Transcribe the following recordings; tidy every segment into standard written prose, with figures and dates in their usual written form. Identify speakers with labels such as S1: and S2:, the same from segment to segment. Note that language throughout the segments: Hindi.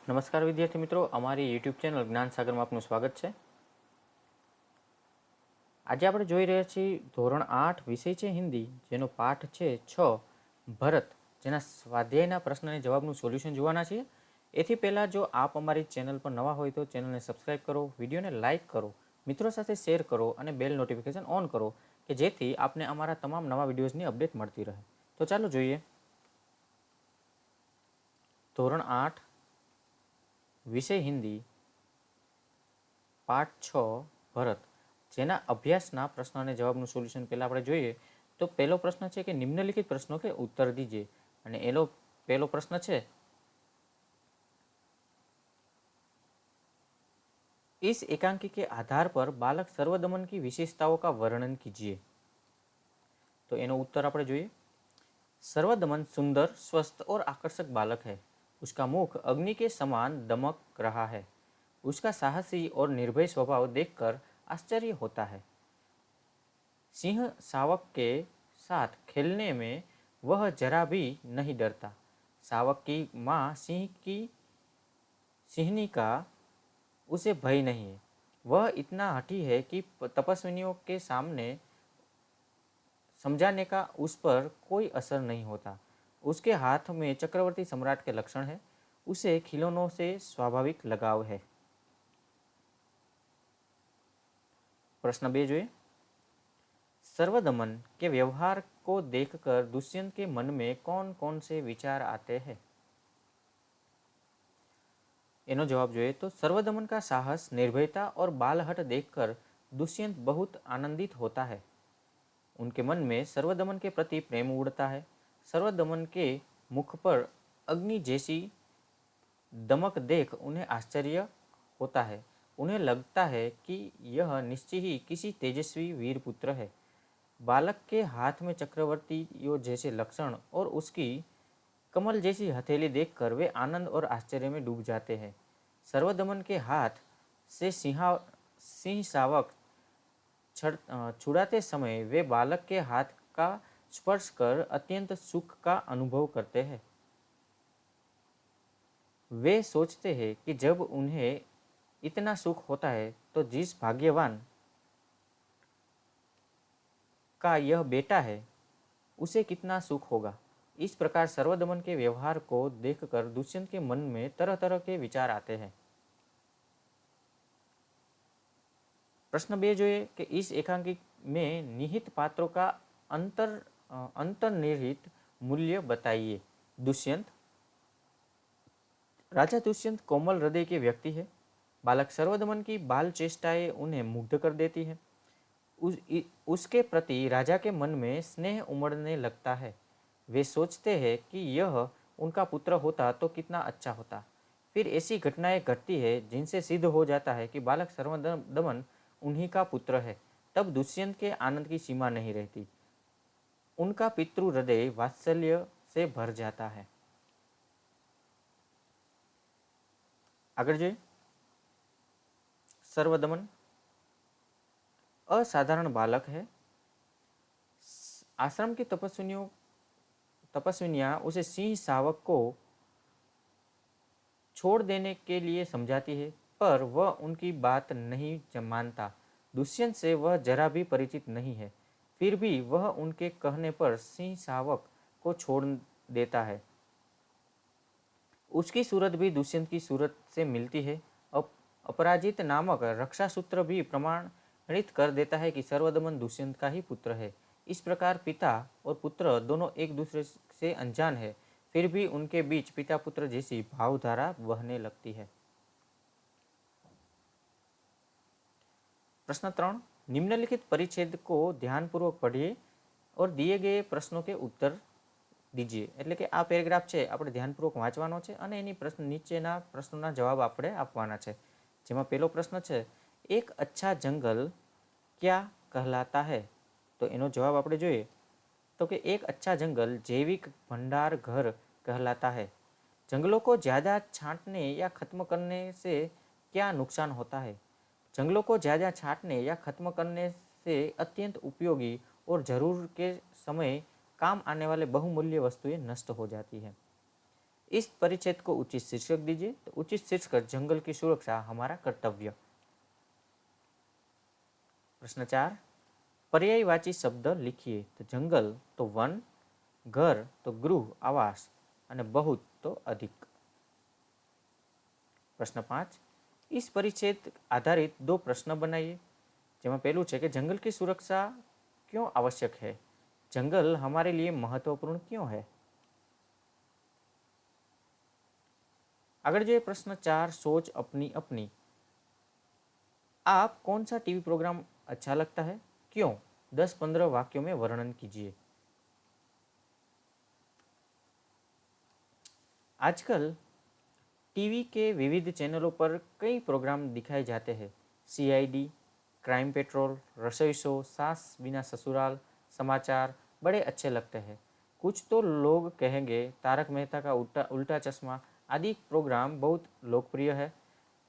S1: નમસ્કાર વિદ્યાર્થી મિત્રો, અમારી યુટ્યુબ ચેનલ જ્ઞાન સાગરમાં આપનું સ્વાગત છે। આજે આપણે જોઈ રહ્યા છીએ ધોરણ 8 વિષય છે હિન્દી, જેનો પાઠ છે 6 ભરત, જેના સ્વાધ્યાયના પ્રશ્નને જવાબનું સોલ્યુશન જોવાના છીએ। એથી પહેલાં જો આપ અમારી ચેનલ પર નવા હોય તો ચેનલને સબસ્ક્રાઈબ કરો, વિડીયોને લાઇક કરો, મિત્રો સાથે શેર કરો અને બેલ નોટિફિકેશન ઓન કરો કે જેથી આપને અમારા તમામ નવા વિડીયોઝની અપડેટ મળતી રહે। તો ચાલો જોઈએ। ધોરણ 8 વિષય હિન્દી, પાઠ 6 ભરત, જેના અભ્યાસના પ્રશ્ન અને જવાબનું સોલ્યુશન પહેલાં આપણે જોઈએ તો પહેલો પ્રશ્ન છે કે નિમ્નલિખિત પ્રશ્નો કે ઉત્તર દીजिए, અને એનો પહેલો પ્રશ્ન છે, इस एकांकी के आधार पर बालक सर्वदमन की विशेषताओं का वर्णन कीजिए। तो एनो उत्तर આપણે જોઈએ। सर्वदमन सुंदर, स्वस्थ और आकर्षक बालक है। उसका मुख अग्नि के समान दमक रहा है। उसका साहसी और निर्भय स्वभाव देखकर आश्चर्य होता है। सिंह शावक के साथ खेलने में वह जरा भी नहीं डरता। शावक की माँ सिंहनी का उसे भय नहीं है। वह इतना हठी है कि तपस्विनियों के सामने समझाने का उस पर कोई असर नहीं होता। उसके हाथ में चक्रवर्ती सम्राट के लक्षण है। उसे खिलौनों से स्वाभाविक लगाव है। प्रश्न 2 જોઈએ। सर्वदमन के व्यवहार को देखकर दुष्यंत के मन में कौन कौन से विचार आते हैं? एनो जवाब જોઈએ तो सर्वदमन का साहस, निर्भयता और बालहट देखकर दुष्यंत बहुत आनंदित होता है। उनके मन में सर्वदमन के प्रति प्रेम उड़ता है। सर्वदमन के मुख पर अग्नि जैसी दमक देख उन्हें आश्चर्य होता है। उन्हें लगता है कि यह निश्चय ही किसी तेजस्वी वीर पुत्र है। बालक के हाथ में चक्रवर्तियों जैसे लक्षण और उसकी कमल जैसी हथेली देखकर वे आनंद और आश्चर्य में डूब जाते हैं। सर्वदमन के हाथ से सिंह शावक छुड़ाते समय वे बालक के हाथ का स्पर्श कर अत्यंत सुख का अनुभव करते हैं। वे सोचते हैं कि जब उन्हें इतना सुख होता है तो जिस भाग्यवान का यह बेटा है उसे कितना सुख होगा। इस प्रकार सर्वदमन के व्यवहार को देखकर दुष्यंत के मन में तरह तरह के विचार आते हैं। प्रश्न 2 જોઈએ कि इस एकांकी में निहित पात्रों का अंतर्निहित मूल्य बताइए। दुष्यंत, राजा दुष्यंत कोमल हृदय के व्यक्ति है। बालक सर्वदमन की बाल चेष्टाएं उन्हें मुग्ध कर देती है। उसके प्रति राजा के मन में स्नेह उमड़ने लगता है। वे सोचते हैं कि यह उनका पुत्र होता तो कितना अच्छा होता। फिर ऐसी घटनाएं घटती है जिनसे सिद्ध हो जाता है कि बालक सर्वदमन उन्हीं का पुत्र है। तब दुष्यंत के आनंद की सीमा नहीं रहती। उनका पितृ हृदय वात्सल्य से भर जाता है। आगे જોઈએ। सर्वदमन असाधारण बालक है। आश्रम की तपस्विनियां उसे सिंह शावक को छोड़ देने के लिए समझाती है, पर वह उनकी बात नहीं मानता। दुष्यंत से वह जरा भी परिचित नहीं है, फिर भी वह उनके कहने पर सिंह शावक को छोड़ देता है। उसकी सूरत भी दुष्यंत की सूरत से मिलती है। अपराजित नामक रक्षा सूत्र भी प्रमाणित कर देता है कि सर्वदमन दुष्यंत का ही पुत्र है। इस प्रकार पिता और पुत्र दोनों एक दूसरे से अनजान है, फिर भी उनके बीच पिता पुत्र जैसी भावधारा बहने लगती है। प्रश्न 3, निम्नलिखित परिच्छेद को ध्यानपूर्वक पढ़िए और दिए गए प्रश्नों के उत्तर दीजिए। એટલે કે આ પેરેગ્રાફ છે આપણે ધ્યાનપૂર્વક વાંચવાનો છે અને એની નીચેના પ્રશ્નોના જવાબ આપણે આપવાના છે। જેમાં પહેલો પ્રશ્ન છે, એક अच्छा जंगल क्या कहलाता है? तो એનો જવાબ આપણે જોઈએ तो कि एक अच्छा जंगल जैविक भंडार घर कहलाता है। जंगलों को ज़्यादा छांटने या खत्म करने से क्या नुकसान होता है? जंगलों को ज़्यादा छांटने या खत्म करने से अत्यंत उपयोगी और ज़रूर के समय काम आने वाले बहुमूल्य वस्तुएं नष्ट हो जाती हैं। इस परिच्छेद को उचित शीर्षक दीजिए। तो उचित शीर्षक जंगल की सुरक्षा हमारा कर्तव्य। प्रश्न 4, पर्यायवाची शब्द लिखिए। तो जंगल तो वन, घर तो गृह आवास અને बहुत तो अधिक। प्रश्न 5, इस परिच्छेद आधारित दो प्रश्न बनाइए। જેમાં પહેલું છે કે જંગલ की सुरक्षा क्यों आवश्यक है, जंगल हमारे लिए महत्वपूर्ण क्यों है। आगे जो प्रश्न 4, सोच अपनी अपनी। आप कौन सा टीवी प्रोग्राम अच्छा लगता है, क्यों, 10-15 वाक्यों में वर्णन कीजिए। आजकल टीवी के विविध चैनलों पर कई प्रोग्राम दिखाए जाते हैं। सीआईडी, क्राइम पेट्रोल, रसोई शो, सास बिना ससुराल, समाचार बड़े अच्छे लगते हैं। कुछ तो लोग कहेंगे तारक मेहता का उल्टा चश्मा आदि प्रोग्राम बहुत लोकप्रिय है।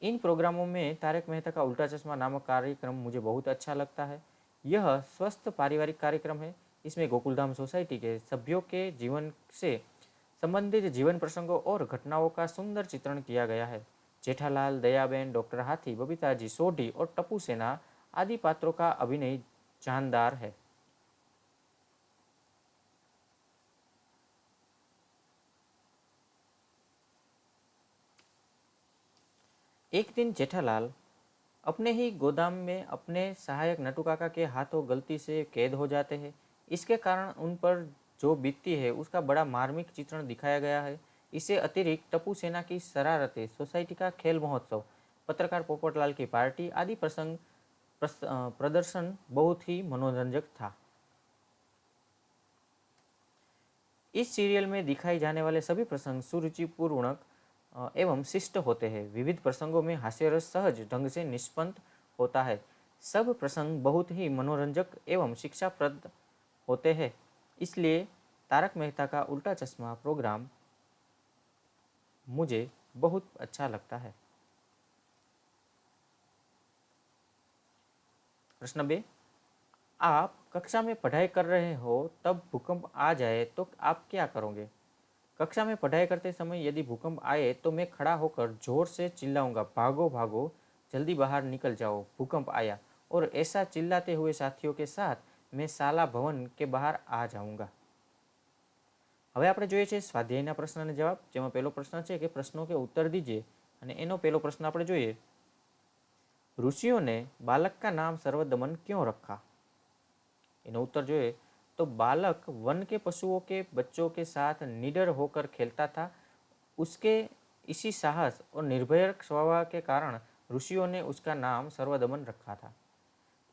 S1: इन प्रोग्रामों में तारक मेहता का उल्टा चश्मा नामक कार्यक्रम मुझे बहुत अच्छा लगता है। यह स्वस्थ पारिवारिक कार्यक्रम है। इसमें गोकुलधाम सोसाइटी के सभ्यों के जीवन से संबंधित जीवन प्रसंगों और घटनाओं का सुंदर चित्रण किया गया है। जेठालाल, दयाबेन, डॉक्टर हाथी, बबीताजी, सोढ़ी और टप्पू सेना आदि पात्रों का अभिनय जानदार है। एक दिन जेठालाल अपने ही गोदाम में अपने सहायक नटू काका के हाथों गलती से कैद हो जाते हैं। इसके कारण उन पर जो बीतती है उसका बड़ा मार्मिक चित्रण दिखाया गया है। इससे अतिरिक्त टप्पू सेना की शरारतें, सोसाइटी का खेल महोत्सव, पत्रकार पोपटलाल की पार्टी आदि प्रदर्शन बहुत ही मनोरंजक था। इस सीरियल में दिखाई जाने वाले सभी प्रसंग सुरुचिपूर्ण एवं शिष्ट होते हैं। विविध प्रसंगों में हास्यरस सहज ढंग से निष्पन्न होता है। सब प्रसंग बहुत ही मनोरंजक एवं शिक्षाप्रद होते हैं। इसलिए तारक मेहता का उल्टा चश्मा प्रोग्राम मुझे बहुत अच्छा लगता है। प्रश्न 2, आप कक्षा में पढ़ाई कर रहे हो तब भूकंप आ जाए तो आप क्या करोगे। कक्षा में पढ़ाई करते समय यदि भूकंप आए तो मैं खड़ा होकर जोर से चिल्लाऊंगा, भागो भागो, जल्दी बाहर निकल जाओ, भूकंप आया। और ऐसा चिल्लाते हुए साथियों के साथ मैं शाला भवन के बाहर आ जाऊंगा। હવે આપણે જોઈએ છે સ્વાધ્યાયના પ્રશ્નના જવાબ, જેમાં પહેલો પ્રશ્ન છે કે પ્રશ્નો કે उत्तर दीजिए અને એનો પહેલો પ્રશ્ન આપણે જોઈએ, ऋषियों ने बालक का नाम सर्वदमन क्यों रखा। एनो उत्तर જોઈએ तो बालक वन के पशुओं के बच्चों के साथ निडर होकर खेलता था। उसके इसी साहस और निर्भयक स्वभाव के कारण ऋषियों ने उसका नाम सर्वदमन रखा था।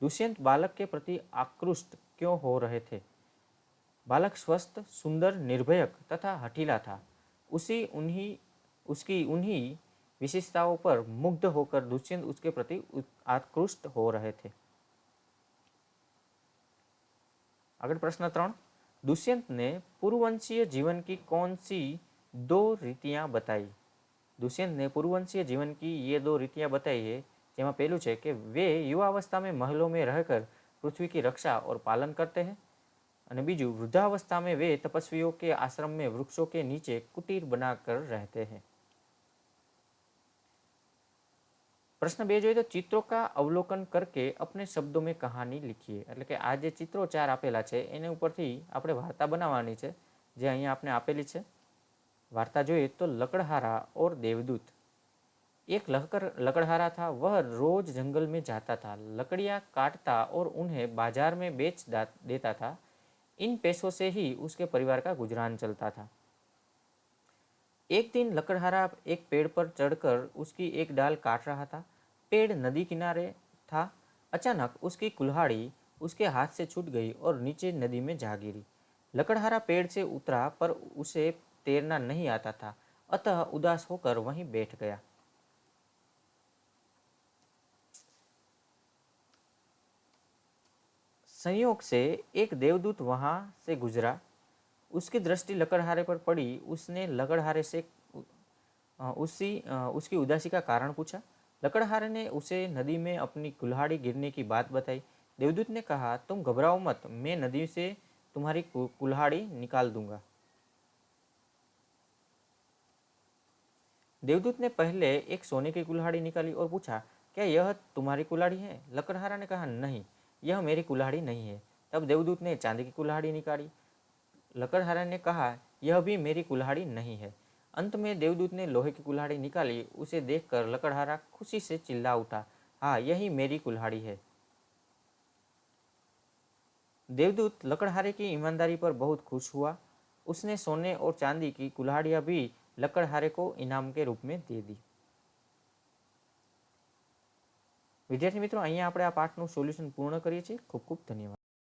S1: दुष्यंत बालक के प्रति आकृष्ट क्यों हो रहे थे। बालक स्वस्थ, सुंदर, निर्भयक तथा हठीला था। उसकी उन्हीं विशेषताओं पर मुग्ध होकर दुष्यंत उसके प्रति आकृष्ट हो रहे थे। आगे प्रश्न 3, दुष्यंत ने पूर्ववंशीय जीवन की कौन सी 2 रीतियां बताई। दुष्यंत ने पूर्ववंशीय जीवन की ये 2 रीतियां बताई है, જેમાં પહેલું છે કે वे युवावस्था में महलों में रहकर पृथ्वी की रक्षा और पालन करते हैं અને બીજું वृद्धावस्था में वे तपस्वियों के आश्रम में वृक्षों के नीचे कुटीर बनाकर रहते हैं। प्रश्न 2 જોઈએ તો ચિત્રો का अवलोकन करके अपने शब्दों में कहानी लिखिए। એટલે કે આ જે ચિત્રો 4 આપેલા છે એને ઉપરથી આપણે વાર્તા બનાવવાની છે, જે અહીંયા આપણે આપેલી છે। वार्ता જોઈએ तो लकड़हारा और देवदूत। एक लकड़हारा था, वह रोज जंगल में जाता था, लकड़ियां काटता और उन्हें बाजार में बेच देता था। इन पैसों से ही उसके परिवार का गुजरान चलता था। एक दिन लकड़हारा एक पेड़ पर चढ़कर उसकी एक डाल काट रहा था। पेड़ नदी किनारे था। अचानक उसकी कुल्हाड़ी उसके हाथ से छूट गई और नीचे नदी में जा गिरी। लकड़हारा पेड़ से उतरा पर उसे तैरना नहीं आता था, अतः उदास होकर वहीं बैठ गया। संयोग से एक देवदूत वहां से गुजरा। उसकी दृष्टि लकड़हारे पर पड़ी। उसने लकड़हारे से उसकी उदासी का कारण पूछा। लकड़हारे ने उसे नदी में अपनी कुल्हाड़ी गिरने की बात बताई। देवदूत ने कहा, तुम घबराओ मत, मैं नदी से तुम्हारी कुल्हाड़ी निकाल दूंगा। देवदूत ने पहले एक सोने की कुल्हाड़ी निकाली और पूछा, क्या यह तुम्हारी कुल्हाड़ी है? लकड़हारा ने कहा, नहीं, यह मेरी कुल्हाड़ी नहीं है। तब देवदूत ने चांदी की कुल्हाड़ी निकाली। लकड़हारा ने कहा, यह भी मेरी कुल्हाड़ी नहीं है। अंत में देवदूत ने लोहे की कुल्हाड़ी निकाली। उसे देखकर लकड़हारा खुशी से चिल्ला उठा, हाँ, यही मेरी कुल्हाड़ी है। देवदूत लकड़हारे की ईमानदारी पर बहुत खुश हुआ। उसने सोने और चांदी की कुल्हाड़ियाँ भी लकड़हारे को इनाम के रूप में दे दी। विद्यार्थी मित्रों, અહીંયા આપણે આ પાઠનું સોલ્યુશન પૂર્ણ કરીએ છીએ। ખૂબ ખૂબ ધન્યવાદ।